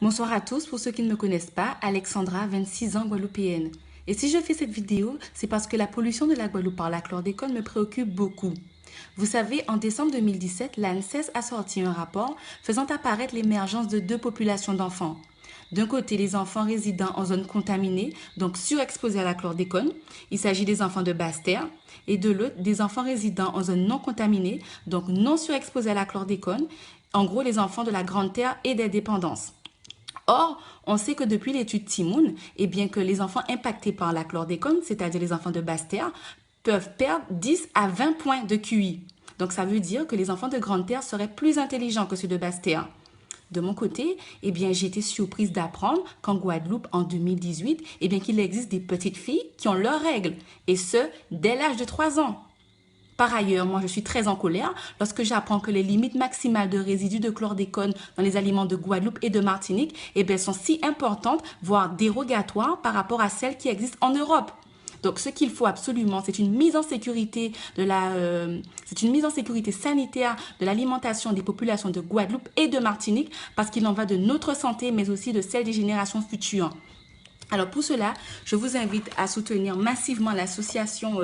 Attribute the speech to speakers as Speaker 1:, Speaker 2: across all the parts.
Speaker 1: Bonsoir à tous, pour ceux qui ne me connaissent pas, Alexandra, 26 ans, guadeloupéenne. Et si je fais cette vidéo, c'est parce que la pollution de la Guadeloupe par la chlordécone me préoccupe beaucoup. Vous savez, en décembre 2017, l'ANSES a sorti un rapport faisant apparaître l'émergence de deux populations d'enfants. D'un côté, les enfants résidant en zone contaminée, donc surexposés à la chlordécone. Il s'agit des enfants de basse-terre. Et de l'autre, des enfants résidant en zone non contaminée, donc non surexposés à la chlordécone. En gros, les enfants de la grande terre et des dépendances. Or, on sait que depuis l'étude Timoun, eh bien que les enfants impactés par la chlordécone, c'est-à-dire les enfants de basse terre, peuvent perdre 10 à 20 points de QI. Donc ça veut dire que les enfants de grande terre seraient plus intelligents que ceux de basse terre. De mon côté, eh bien, j'ai été surprise d'apprendre qu'en Guadeloupe, en 2018, eh bien, qu'il existe des petites filles qui ont leurs règles, et ce, dès l'âge de 3 ans. Par ailleurs, moi je suis très en colère lorsque j'apprends que les limites maximales de résidus de chlordécone dans les aliments de Guadeloupe et de Martinique sont si importantes, voire dérogatoires par rapport à celles qui existent en Europe. Donc ce qu'il faut absolument, c'est une mise en sécurité sanitaire de l'alimentation des populations de Guadeloupe et de Martinique parce qu'il en va de notre santé mais aussi de celle des générations futures. Alors pour cela, je vous invite à soutenir massivement l'association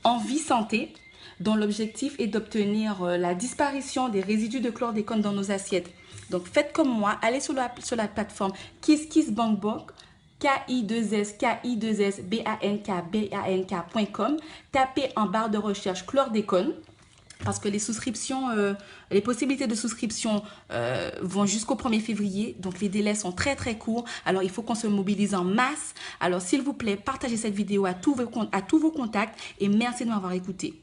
Speaker 1: Envie Santé, dont l'objectif est d'obtenir la disparition des résidus de chlordécone dans nos assiettes. Donc faites comme moi, allez sur la plateforme KissKissBankBank, KISSBANK.com, tapez en barre de recherche chlordécone. Parce que les possibilités de souscription vont jusqu'au 1er février. Donc, les délais sont très, très courts. Alors, il faut qu'on se mobilise en masse. Alors, s'il vous plaît, partagez cette vidéo à tous vos contacts et merci de m'avoir écouté.